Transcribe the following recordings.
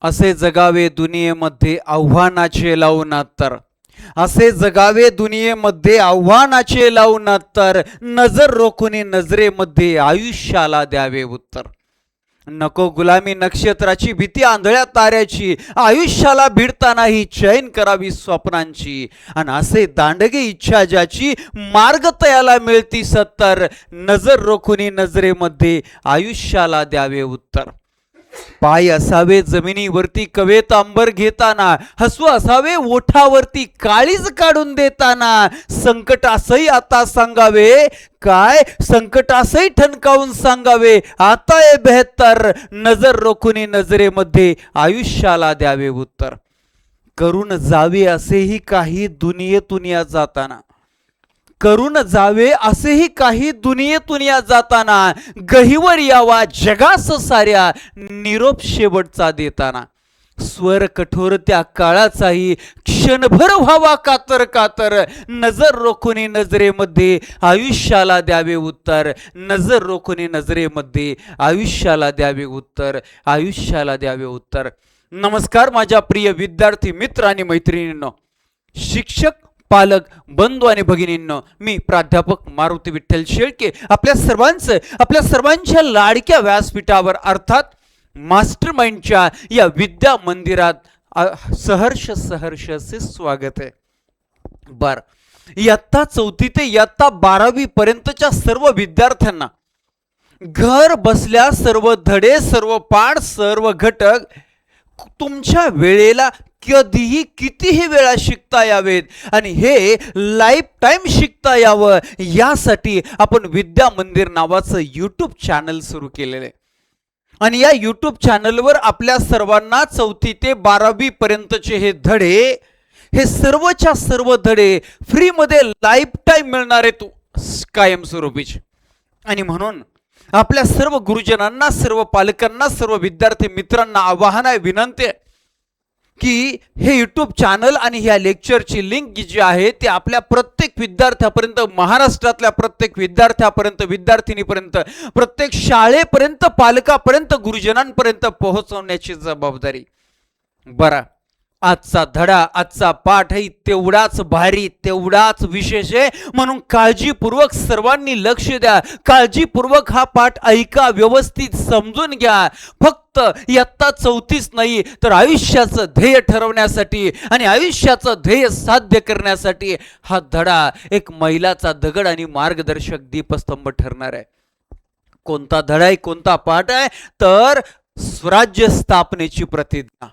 असे जगावे दुनियेमध्ये आव्हानाचे लावून तर, असे जगावे दुनियेमध्ये आव्हानाचे लावून तर, नजर रोखून नजरेमध्ये आयुष्याला द्यावे उत्तर. नको गुलामी नक्षत्राची भीती आंधळ्या ताऱ्याची, आयुष्याला भिडतानाही चैन करावी स्वप्नांची. आणि असे दांडगे इच्छा ज्याची, मार्ग तयाला मिळती सत्तर, नजर रोखून नजरेमध्ये आयुष्याला द्यावे उत्तर. पाय असावे जमिनीवरती कवेत अंबर घेताना, हसू असावे ओठावरती काळीज काढून देताना. संकट असही आता सांगावे, काय संकट असही ठणकावून सांगावे, आता ये बेहतर, नजर रोखून नजरेमध्ये आयुष्याला द्यावे उत्तर. करून जावे असेही काही दुनियेतून या जाताना, करून जावे असेही काही दुनियेतून या जाताना, गहिवर यावा जगास साऱ्या निरोप शेवटचा देताना. स्वर कठोर त्या काळाचाही क्षणभर व्हावा कातर कातर, नजर रोखून नजरेमध्ये आयुष्याला द्यावे उत्तर. नजर रोखून नजरेमध्ये आयुष्याला द्यावे उत्तर, आयुष्याला द्यावे उत्तर. नमस्कार माझ्या प्रिय विद्यार्थी मित्र आणि मैत्रिणींनो, शिक्षक, पालक, बंधू आणि भगिनींनो, मी प्राध्यापक मारुती विठ्ठल शेळके आपल्या सर्वांच्या लाडक्या व्यासपीठावर अर्थात मास्टर माइंडच्या या विद्या मंदिरात सहर्ष असे स्वागत आहे. बर, इयत्ता 4थी ते इयत्ता 12वी पर्यंतच्या सर्व विद्यार्थ्यांना घर बसल्या सर्व धडे, सर्व पाठ, सर्व घटक तुमच्या वेळेला कधीही कितीही वेळा शिकता यावेत आणि हे लाईफ टाइम शिकता यावं, यासाठी आपण विद्या मंदिर नावाचं यूट्यूब चॅनल सुरू केलेलं आहे. आणि या यूट्यूब चॅनलवर आपल्या सर्वांना 4थी ते 12वी पर्यंतचे हे धडे, हे सर्वच्या सर्व धडे फ्रीमध्ये लाईफ टाइम मिळणार आहेत कायमस्वरूपीचे. आणि म्हणून आपल्या सर्व गुरुजनांना, सर्व पालकांना, सर्व विद्यार्थी मित्रांना आवाहन आहे, विनंती आहे की हे यूट्यूब चॅनल आणि ह्या लेक्चरची लिंक जी आहे ते आपल्या प्रत्येक विद्यार्थ्यापर्यंत, महाराष्ट्रातल्या प्रत्येक विद्यार्थ्यापर्यंत, विद्यार्थिनीपर्यंत, प्रत्येक शाळेपर्यंत, पालकापर्यंत, गुरुजनांपर्यंत पोहोचवण्याची जबाबदारी. बरं, आजचा धडा, आजचा पाठही तेवढाच भारी, तेवढाच विशेष आहे. म्हणून काळजीपूर्वक सर्वांनी लक्ष द्या, काळजीपूर्वक हा पाठ ऐका, व्यवस्थित समजून घ्या. फक्त इयत्ता 4थीच नाही तर आयुष्याचं ध्येय ठरवण्यासाठी आणि आयुष्याचं ध्येय साध्य करण्यासाठी हा धडा एक मैलाचा दगड आणि मार्गदर्शक दीपस्तंभ ठरणार आहे. कोणता धडा आहे, कोणता पाठ आहे तर स्वराज्य स्थापनेची प्रतिज्ञा.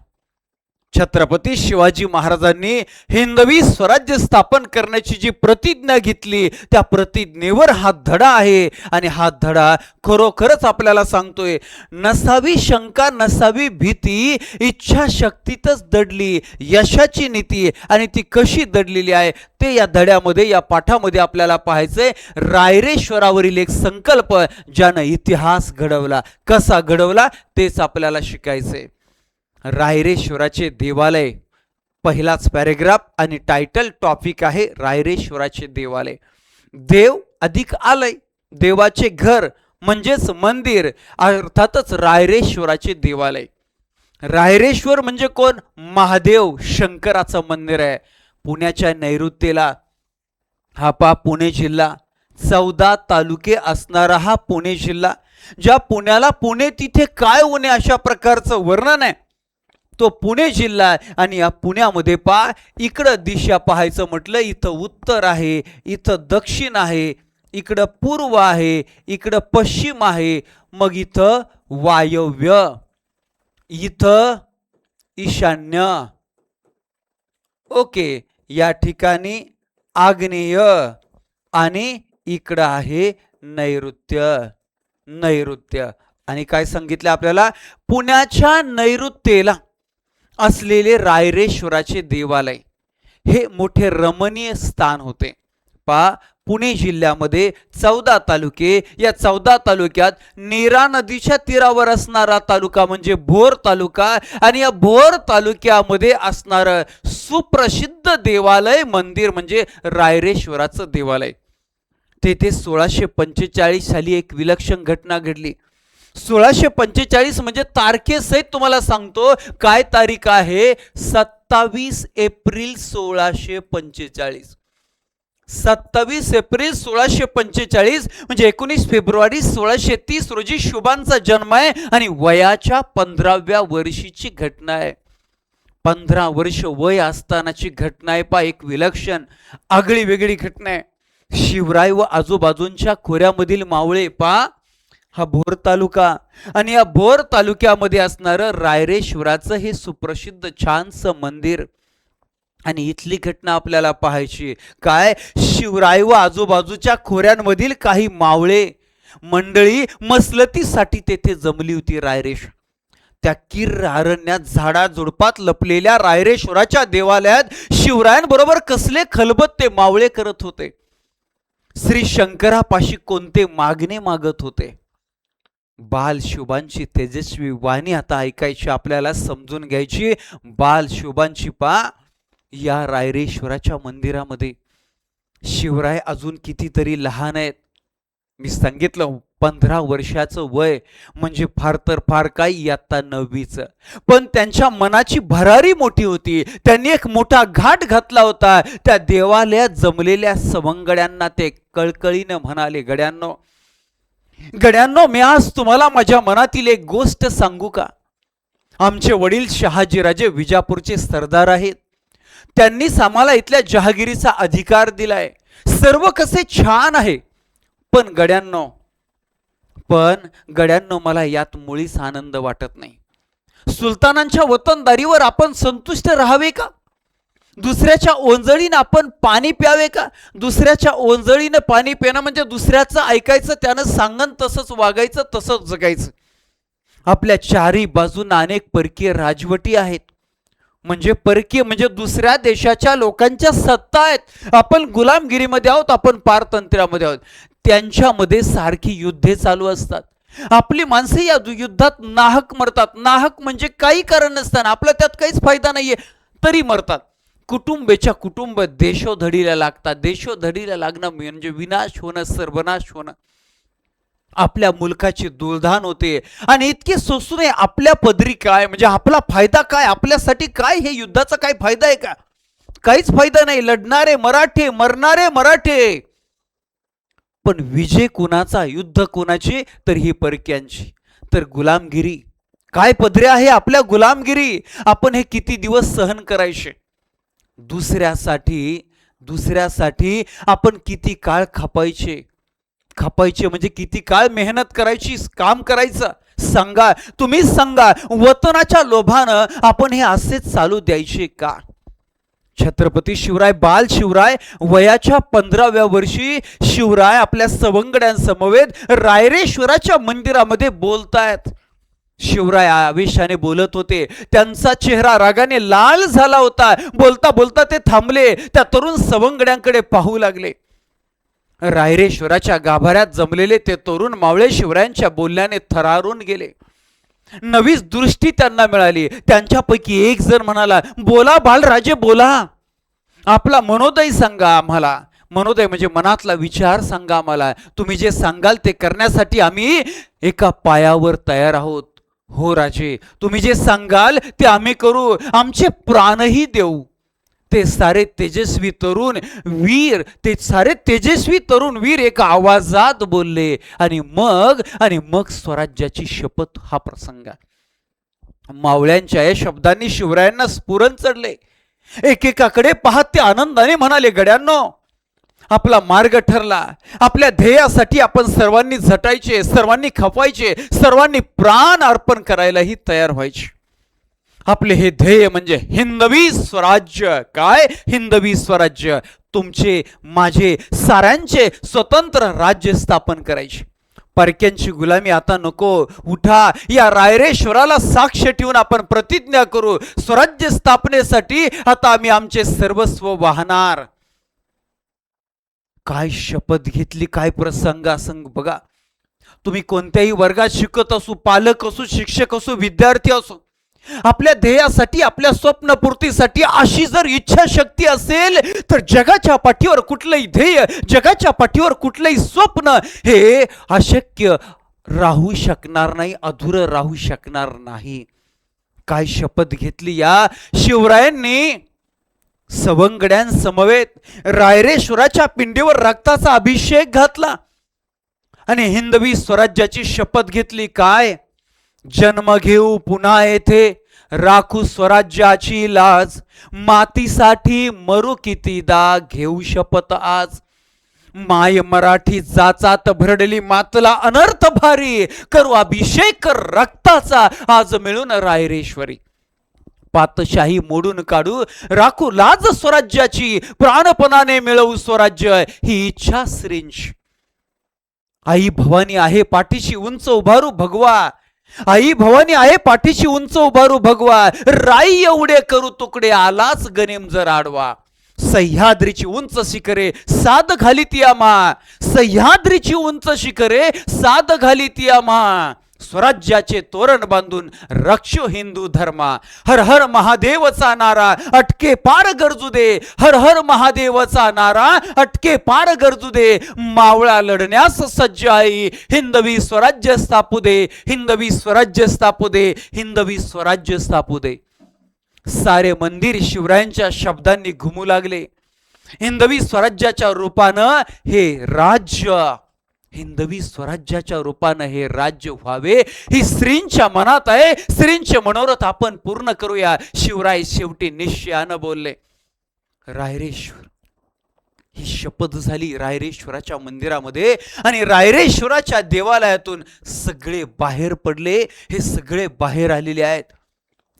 छत्रपती शिवाजी महाराजांनी हिंदवी स्वराज्य स्थापन करण्याची जी प्रतिज्ञा घेतली, त्या प्रतिज्ञेवर हा धडा आहे. आणि हा धडा खरोखरच आपल्याला सांगतोय, नसावी शंका, नसावी भीती, इच्छाशक्तीतच दडली यशाची नीती. आणि ती कशी दडलेली आहे ते या धड्यामध्ये, या पाठामध्ये आपल्याला पाहायचंय. रायरेश्वरावरील एक संकल्प ज्यानं इतिहास घडवला, कसा घडवला तेच आपल्याला शिकायचंय. रायरेश्वराचे देवालय, पहिलाच पॅरेग्राफ आणि टायटल टॉपिक आहे रायरेश्वराचे देवालय. देव अधिक आलय, देवाचे घर म्हणजेच मंदिर, अर्थातच रायरेश्वराचे देवालय. रायरेश्वर म्हणजे कोण? महादेव शंकराचं मंदिर आहे. पुण्याच्या नैऋत्येला हा पुणे जिल्हा, 14 तालुके असणारा हा पुणे जिल्हा. ज्या पुण्याला पुणे तिथे काय उने अशा प्रकारचं वर्णन आहे तो पुणे जिल्हा आहे. आणि या पुण्यामध्ये इकडं दिशा पाहायचं म्हटलं, इथं उत्तर आहे, इथं दक्षिण आहे, इकडं पूर्व आहे, इकडं पश्चिम आहे, मग इथं वायव्य, इथं ईशान्य. ओके, या ठिकाणी आग्नेय आणि इकडं आहे नैऋत्य. नैऋत्य आणि काय सांगितलं आपल्याला? पुण्याच्या नैऋत्येला असलेले रायरेश्वराचे देवालय हे मोठे रमणीय स्थान होते. पुणे जिल्ह्यामध्ये 14 तालुके, या 14 तालुक्यात नीरा नदीच्या तीरावर असणारा तालुका म्हणजे भोर तालुका. आणि या भोर तालुक्यामध्ये असणारं सुप्रसिद्ध देवालय, मंदिर म्हणजे रायरेश्वराचं देवालय. तेथे 1645 साली एक विलक्षण घटना घडली. 1645 म्हणजे तारखेसहित तुम्हाला सांगतो, काय तारीख आहे? 27 एप्रिल 1645. 27 एप्रिल 1645 म्हणजे 19 फेब्रुवारी 1630 रोजी शुभांचा जन्म आहे आणि वयाच्या 15व्या वर्षीची घटना आहे. 15 वर्ष वय असतानाची घटना आहे. पा एक विलक्षण आगळी वेगळी घटना आहे. शिवराय व आजूबाजूंच्या खोऱ्यामधील मावळे पा हा भोर तालुका आणि या भोर तालुक्यामध्ये असणारं रायरेश्वराचं हे सुप्रसिद्ध छानसं मंदिर आणि इथली घटना आपल्याला पाहायची. काय? शिवराय व आजूबाजूच्या खोऱ्यांमधील काही मावळे मंडळी मसलतीसाठी तेथे जमली होती. रायरेश्वर त्या किर्र अरण्यात झाडाझुडपात लपलेल्या रायरेश्वराच्या देवालयात शिवरायांबरोबर कसले खलबत ते मावळे करत होते. श्री शंकरापाशी कोणते मागणे मागत होते. बाल शुभांची तेजस्वी वाणी आता ऐकायची, आपल्याला समजून घ्यायची. बाल शुभांची पा या रायरेश्वराच्या मंदिरामध्ये शिवराय अजून कितीतरी लहान आहेत. मी सांगितलं 15 वर्षाचं वय म्हणजे फार तर फार काय, इयत्ता 9वीचं. पण त्यांच्या मनाची भरारी मोठी होती. त्यांनी एक मोठा घाट घातला होता. त्या देवालयात जमलेल्या सवंगड्यांना ते कळकळीनं म्हणाले, गड्यांनो, मी आज तुम्हाला माझ्या मनातील एक गोष्ट सांगू का? आमचे वडील शहाजीराजे विजापूरचे सरदार आहेत. त्यांनीच आम्हाला इथल्या जहागिरीचा अधिकार दिलाय. सर्व कसे छान आहे. पण गड्यांनो मला यात मुळीच आनंद वाटत नाही. सुलतानांच्या वतनदारीवर आपण संतुष्ट राहावे का? दुसऱ्याच्या ओंजळीनं आपण पाणी प्यावे का? दुसऱ्याच्या ओंजळीनं पाणी पिणं म्हणजे दुसऱ्याचं ऐकायचं, त्यानं सांगन तसंच वागायचं, तसंच जगायचं. आपल्या चारी बाजूंना अनेक परकीय राजवटी आहेत. म्हणजे परकीय म्हणजे दुसऱ्या देशाच्या लोकांच्या सत्ता आहेत. आपण गुलामगिरीमध्ये आहोत, आपण पारतंत्र्यामध्ये आहोत. त्यांच्यामध्ये सारखी युद्धे चालू असतात. आपली माणसे या युद्धात नाहक मरतात. नाहक म्हणजे काही कारण नसताना, आपला त्यात काहीच फायदा नाहीये तरी मरतात. कुटुंबाच्या कुटुंब देशोधडीला लागतात. देशोधडीला लागणं म्हणजे विनाश होणं, सर्वनाश होणं. आपल्या मुलकाची दुर्धान होते आणि इतके सोसून आपल्या पदरी काय म्हणजे आपला फायदा काय, आपल्यासाठी काय, हे युद्धाचा काय फायदा आहे का? काहीच फायदा नाही. लढणारे मराठे, मरणारे मराठे. पण विजय कुणाचा, युद्ध कुणाची? तर ही परक्यांची. तर गुलामगिरी काय पदरी आहे आपल्या गुलामगिरी. आपण हे किती दिवस सहन करायचे? दुसऱ्यासाठी आपण किती काळ खपायचे म्हणजे किती काळ मेहनत करायची, काम करायचं. सांगा, तुम्हीच सांगा, वतनाच्या लोभानं आपण हे असेच चालू द्यायचे का? छत्रपती शिवराय, बाल शिवराय वयाच्या 15व्या वर्षी शिवराय आपल्या सवंगड्यांसमवेत रायरेश्वराच्या मंदिरामध्ये बोलतायत. शिवराय आवेशाने बोलत होते. त्यांचा चेहरा रागाने लाल झाला होता. बोलता बोलता ते थांबले. त्या तरुण सवंगड्यांकडे पाहू लागले. रायरेश्वराच्या गाभाऱ्यात जमलेले ते तरुण मावळे शिवरायांच्या बोलण्याने थरारून गेले. नवीच दृष्टी त्यांना मिळाली. त्यांच्यापैकी एक जण म्हणाला, बोला बालराजे, बोला. आपला मनोदय सांगा आम्हाला. मनोदय म्हणजे मनातला विचार सांगा आम्हाला. तुम्ही जे सांगाल ते करण्यासाठी आम्ही एका पायावर तयार आहोत. हो राजे, तुम्ही जे सांगाल ते आम्ही करू, आमचे प्राणही देऊ. ते सारे तेजस्वी तरुण वीर एका आवाजात बोलले आणि मग स्वराज्याची शपथ. हा प्रसंग मावळ्यांच्या या शब्दांनी शिवरायांना स्फुरण चढले. एकेकाकडे पाहत ते आनंदाने म्हणाले, गड्यांनो, आपला मार्ग ठरला. आपल्या ध्येयासाठी आपण सर्वांनी झटायचे, सर्वांनी खपायचे, सर्वांनी प्राण अर्पण करायलाही तयार व्हायचे. आपले हे ध्येय म्हणजे हिंदवी स्वराज्य. काय? हिंदवी स्वराज्य. तुमचे, माझे, साऱ्यांचे स्वतंत्र राज्य स्थापन करायचे. परक्यांची गुलामी आता नको. उठा, या रायरेश्वराला साक्ष ठेवून आपण प्रतिज्ञा करू. स्वराज्य स्थापनेसाठी आता आम्ही आमचे सर्वस्व वाहणार. काय शपथ घेतली, काय प्रसंग असंग बघा. तुम्ही कोणत्याही वर्गात शिकत असू, पालक असू, शिक्षक असू, विद्यार्थी असू, आपल्या ध्येयासाठी, आपल्या स्वप्नपूर्तीसाठी अशी जर इच्छा शक्ती असेल तर जगाच्या पाठीवर कुठलंही ध्येय, जगाच्या पाठीवर कुठलंही स्वप्न हे अशक्य राहू शकणार नाही, अधुरं राहू शकणार नाही. काय शपथ घेतली या शिवरायांनी, सवंगड्यांसमवेत रायरेश्वराच्या पिंडीवर रक्ताचा अभिषेक घातला आणि हिंदवी स्वराज्याची शपथ घेतली. काय? जन्म घेऊ पुन्हा येथे, राखू स्वराज्याची लाज, मातीसाठी मरू कितीदा, घेऊ शपथ आज. माय मराठी जाचात भरडली मातला अनर्थ भारी, करू अभिषेक रक्ताचा आज मिळून रायरेश्वरी. पातशाही मोडून काढू, राखू लाज स्वराज्याची, प्राणपणाने मिळवू स्वराज्य, ही इच्छा श्रींची. आई भवानी आहे पाठीशी उंच उभारू भगवा, आई भवानी आहे पाठीशी उंच उभारू भगवा, राई एवढे करू तुकडे आलाच गनिम जर आडवा. सह्याद्रीची उंच शिखरे साद घाली ती आम्हा, सह्याद्रीची उंच शिखरे साद घाली ती आम्हा, स्वराज्याचे तोरण बांधून रक्षो हिंदू धर्मा. हर हर महादेवचा नारा अटके पार गरजू दे, हर हर महादेवचा नारा अटके पार गरजू दे, मावळा लढण्यास सज्ज आहे, हिंदवी स्वराज्य स्थापू दे, हिंदवी स्वराज्य स्थापू दे, हिंदवी स्वराज्य स्थापू दे. सारे मंदिर शिवरायांच्या शब्दांनी घुमू लागले. हिंदवी स्वराज्याच्या रूपानं हे राज्य, हिंदवी स्वराज्याच्या रूपानं हे राज्य व्हावे ही श्रींच्या मनात आहे. श्रींचे मनोरथ आपण पूर्ण करूया. शिवराय शेवटी निश्चयानं बोलले. रायरेश्वर ही शपथ झाली रायरेश्वराच्या मंदिरामध्ये आणि रायरेश्वराच्या देवालयातून सगळे बाहेर पडले. हे सगळे बाहेर आलेले आहेत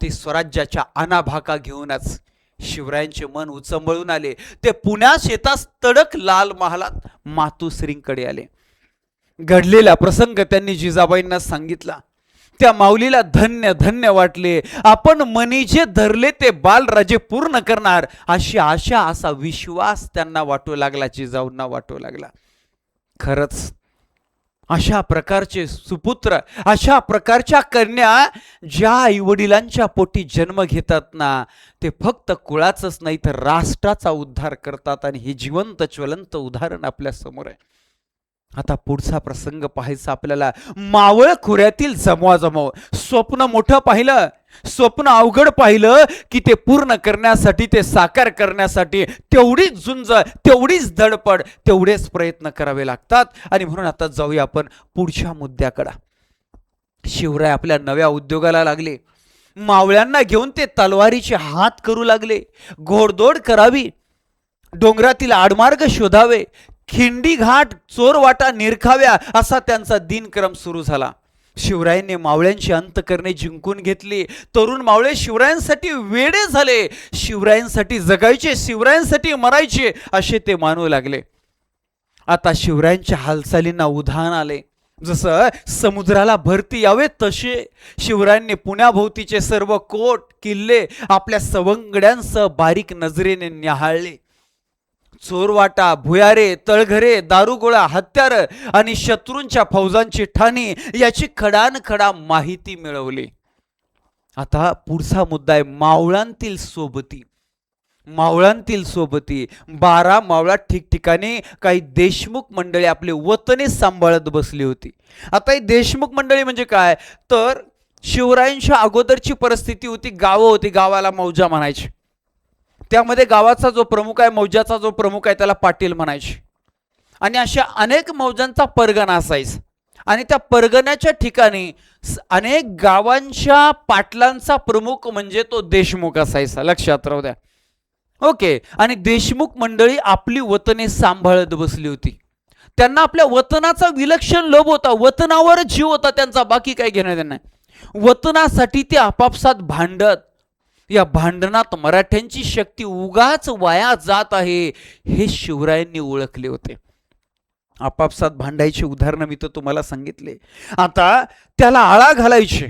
ते स्वराज्याच्या अनाभाका घेऊनच. शिवरायांचे मन उचंबळून आले. ते पुण्यात येताच तडक लाल महालात मातोश्रींकडे आले. घडलेला प्रसंग त्यांनी जिजाबाईंना सांगितला. त्या माऊलीला धन्य धन्य वाटले. आपण मनी जे धरले ते बालराजे पूर्ण करणार अशी आशा, असा विश्वास त्यांना वाटू लागला, जिजाऊंना वाटू लागला. खरंच अशा प्रकारचे सुपुत्र, अशा प्रकारच्या कन्या ज्या आईवडिलांच्या पोटी जन्म घेतात ना, ते फक्त कुळाचंच नाही तर राष्ट्राचा उद्धार करतात. आणि हे जिवंत ज्वलंत उदाहरण आपल्या समोर आहे. आता पुढचा प्रसंग पाहायचा आपल्याला. मावळ खोऱ्यातील जमवाजमव. स्वप्न मोठं पाहिलं, स्वप्न अवघड पाहिलं की ते पूर्ण करण्यासाठी, ते साकार करण्यासाठी तेवढीच झुंज, तेवढीच धडपड, तेवढेच प्रयत्न करावे लागतात. आणि म्हणून आता जाऊया आपण पुढच्या मुद्द्याकडे. शिवराय आपल्या नव्या उद्योगाला लागले. मावळ्यांना घेऊन ते तलवारीचे हात करू लागले. घोडदौड करावी, डोंगरातील आडमार्ग शोधावे, खिंडी घाट चोरवाटा निरखाव्या, असा त्यांचा दिनक्रम सुरू झाला. शिवरायांनी मावळ्यांची अंतकरणे जिंकून घेतली. तरुण मावळे शिवरायांसाठी वेडे झाले. शिवरायांसाठी जगायचे, शिवरायांसाठी मरायचे असे ते मानू लागले. आता शिवरायांच्या हालचालींना उधाण आले. जसं समुद्राला भरती यावे तसे शिवरायांनी पुण्याभोवतीचे सर्व कोट किल्ले आपल्या सवंगड्यांसह बारीक नजरेने न्याहाळले. चोरवाटा, भुयारे, तळघरे, दारुगोळा, हत्यार आणि शत्रूंच्या फौजांची ठाणी याची खडानखडा माहिती मिळवली. आता पुढचा मुद्दा आहे मावळांतील सोबती. मावळांतील सोबती 12 मावळा ठिकठिकाणी काही देशमुख मंडळी आपले वतने सांभाळत बसली होती. आता ही देशमुख मंडळी म्हणजे काय तर शिवरायांच्या अगोदरची परिस्थिती होती. गावं होती, गावाला मौजा म्हणायची. त्यामध्ये गावाचा जो प्रमुख आहे, मौजाचा जो प्रमुख आहे त्याला पाटील म्हणायचे. आणि अशा अनेक मौजांचा परगणा असायचा. आणि त्या परगण्याच्या ठिकाणी अनेक गावांच्या पाटलांचा प्रमुख म्हणजे तो देशमुख असायचा. लक्षात राहू द्या. ओके. आणि देशमुख मंडळी आपली वतने सांभाळत बसली होती. त्यांना आपल्या वतनाचा विलक्षण लोभ होता. वतनावर जीव होता त्यांचा, बाकी काय घेणं देणं नाही. वतनासाठी ते आपापसात भांडत. या भांडणात मराठ्यांची शक्ती उगाच वाया जात आहे हे शिवरायांनी ओळखले होते. आपापसात भांडायची उदाहरणं मी तर तुम्हाला सांगितले. आता त्याला आळा घालायचे,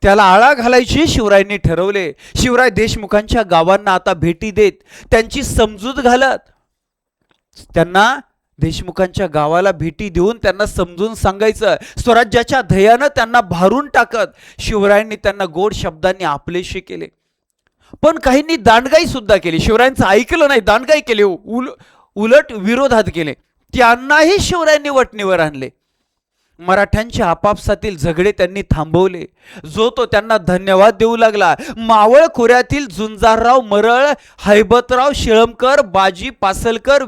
त्याला आळा घालायची शिवरायांनी ठरवले. शिवराय देशमुखांच्या गावांना आता भेटी देत, त्यांची समजूत घालत, त्यांना देशमुखांच्या गावाला भेटी देऊन त्यांना समजून सांगायचं. स्वराज्याच्या ध्येयानं त्यांना भारून टाकत शिवरायांनी त्यांना गोड शब्दांनी आपलेशे केले. पण काहींनी दांडगाई सुद्धा केली. शिवरायांचं ऐकलं नाही, दांडगाई केली, उलट विरोधात केले. त्यांनाही शिवरायांनी वटणीवर आणले. मराठ्यांच्या आपापसातील झगडे त्यांनी थांबवले. जो तो त्यांना धन्यवाद देऊ लागला. मावळ खोऱ्यातील झुंजारराव मरळ, हैबतराव शिळमकर, बाजी पासलकर,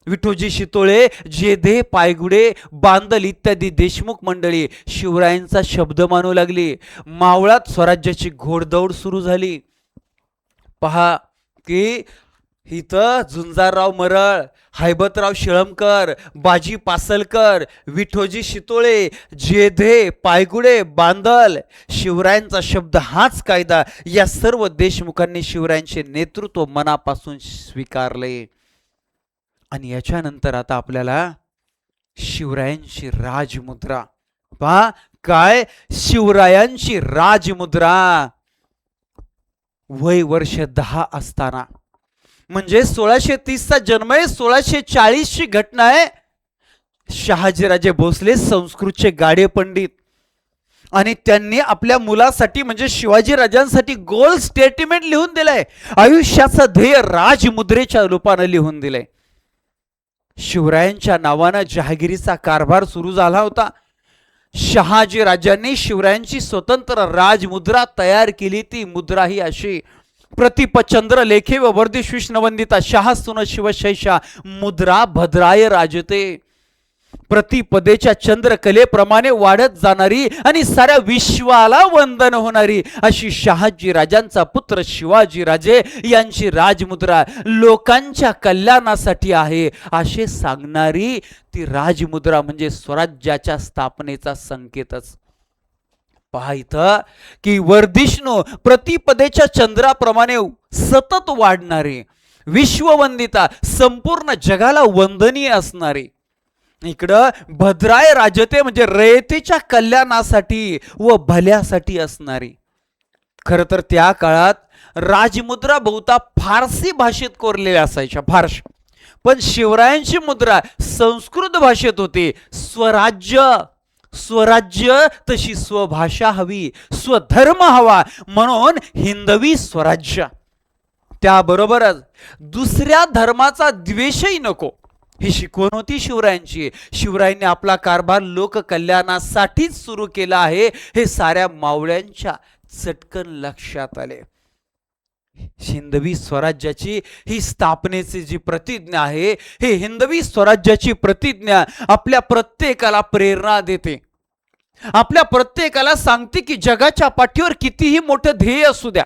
विठोजी शितोळे, जेधे पायगुडे, बांदल इत्यादी देशमुख मंडळी शिवरायांचा शब्द मानू लागली. मावळात स्वराज्याची घोडदौड सुरू झाली. पहा की इथं झुंजारराव मरळ, हैबतराव शिळमकर, बाजी पासलकर, विठोजी शितोळे, जेधे पायगुडे, बांदल, शिवरायांचा शब्द हाच कायदा, या सर्व देशमुखांनी शिवरायांचे नेतृत्व मनापासून स्वीकारले. आणि याच्यानंतर आता आपल्याला शिवरायांची राजमुद्रा पहा. काय शिवरायांची राजमुद्रा. वय वर्ष 10 असताना, म्हणजे 1630चा जन्म आहे, 1640ची घटना आहे. शहाजीराजे भोसले संस्कृतचे गाडे पंडित, आणि त्यांनी आपल्या मुलासाठी म्हणजे शिवाजी राजांसाठी गोल स्टेटमेंट लिहून दिलंय. आयुष्याचं ध्येय राजमुद्रेच्या रूपाने लिहून दिलंय. शिवरायांच्या नावानं जहागिरीचा कारभार सुरू झाला होता. शहाजी राजांनी शिवरायांची स्वतंत्र राजमुद्रा तयार केली. ती मुद्रा ही अशी: प्रतिपचंद्र लेखे व वर्धिष्विष नवंदिता शाहस्तुन शिवशैषा मुद्रा भद्राय राजते. प्रतिपदेच्या चंद्रकलेप्रमाणे वाढत जाणारी आणि साऱ्या विश्वाला वंदन होणारी अशी शहाजी राजांचा पुत्र शिवाजी राजे यांची राजमुद्रा लोकांच्या कल्याणासाठी आहे असे सांगणारी ती राजमुद्रा म्हणजे स्वराज्याच्या स्थापनेचा संकेतच. पहा इथं की वर्धिष्णू प्रतिपदेच्या चंद्राप्रमाणे सतत वाढणारे, विश्ववंदिता संपूर्ण जगाला वंदनीय असणारे, इकडं भद्राय राजते म्हणजे रयतेच्या कल्याणासाठी व भल्यासाठी असणारी. खरं तर त्या काळात राजमुद्रा बहुता फारसी भाषेत कोरलेल्या असायच्या, फारशा. पण शिवरायांची मुद्रा संस्कृत भाषेत होती. स्वराज्य तशी स्वभाषा हवी, स्वधर्म हवा, म्हणून हिंदवी स्वराज्य. त्याबरोबरच दुसऱ्या धर्माचा द्वेषही नको ही शिकवण होती शिवरायांची. शिवरायांनी आपला कारभार लोककल्याणासाठीच सुरू केला आहे हे साऱ्या मावळ्यांच्या चटकन लक्षात आले. हिंदवी स्वराज्याची ही स्थापनेची जी प्रतिज्ञा आहे, हे हिंदवी स्वराज्याची प्रतिज्ञा आपल्या प्रत्येकाला प्रेरणा देते. आपल्या प्रत्येकाला सांगते की जगाच्या पाठीवर कितीही मोठं ध्येय असू द्या,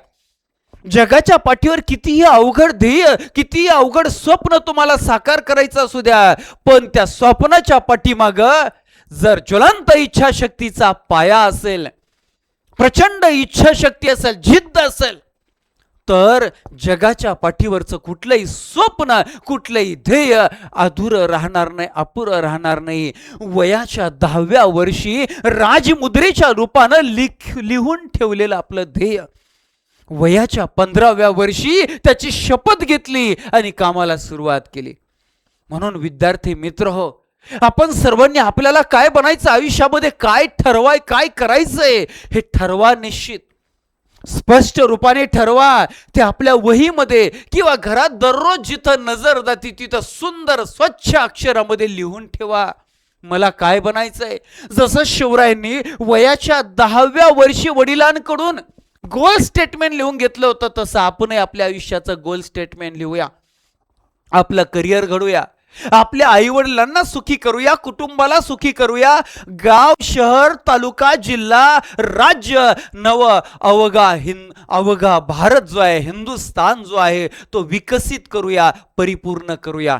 जगाच्या पाठीवर कितीही अवघड ध्येय, कितीही अवघड स्वप्न तुम्हाला साकार करायचं असू द्या, पण त्या स्वप्नाच्या पाठीमाग जर ज्वलंत इच्छाशक्तीचा पाया असेल, प्रचंड इच्छाशक्ती असेल, जिद्द असेल, तर जगाच्या पाठीवरचं कुठलंही स्वप्न, कुठलंही ध्येय अधुरं राहणार नाही, अपुरं राहणार नाही. वयाच्या 10व्या वर्षी राजमुद्रेच्या रूपानं लिहून ठेवलेलं आपलं ध्येय, वयाच्या 15व्या वर्षी त्याची शपथ घेतली आणि कामाला सुरुवात केली. म्हणून विद्यार्थी मित्र हो, आपण सर्वांनी आपल्याला काय बनायचं, आयुष्यामध्ये काय ठरवाय, काय करायचंय हे ठरवा. निश्चित स्पष्ट रूपाने ठरवा. ते आपल्या वहीमध्ये किंवा घरात दररोज जिथं नजर जाती तिथं सुंदर स्वच्छ अक्षरामध्ये लिहून ठेवा, मला काय बनायचंय. जसं शिवरायांनी वयाच्या 10व्या वर्षी वडिलांकडून गोल स्टेटमेंट लिहून घेतलं होतं, तसं आपणही आपल्या आयुष्याचं गोल स्टेटमेंट लिहूया. आपलं करिअर घडूया, आपल्या आई वडिलांना सुखी करूया, कुटुंबाला सुखी करूया, गाव, शहर, तालुका, जिल्हा, राज्य, अवघा भारत जो आहे, हिंदुस्थान जो आहे, तो विकसित करूया, परिपूर्ण करूया.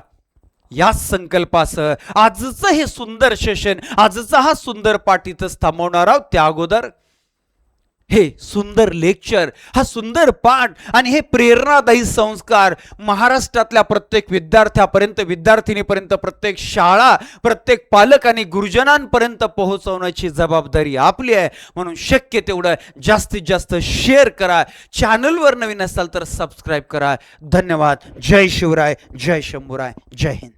या संकल्पासह आजचं हे सुंदर सेशन, आजचा हा सुंदर पाठ इथंच थांबवणार आहोत. त्या अगोदर हे सुंदर लेक्चर, हा सुंदर पाठ आणि हे प्रेरणादायी संस्कार महाराष्ट्रातल्या प्रत्येक विद्यार्थ्यापर्यंत, विद्यार्थिनीपर्यंत, प्रत्येक शाळा, प्रत्येक पालक आणि गुरुजनांपर्यंत पोहोचवण्याची जबाबदारी आपली आहे. म्हणून शक्य तेवढं जास्तीत जास्त शेअर करा. चॅनलवर नवीन असाल तर सबस्क्राईब करा. धन्यवाद. जय शिवराय, जय शंभूराय, जय हिंद.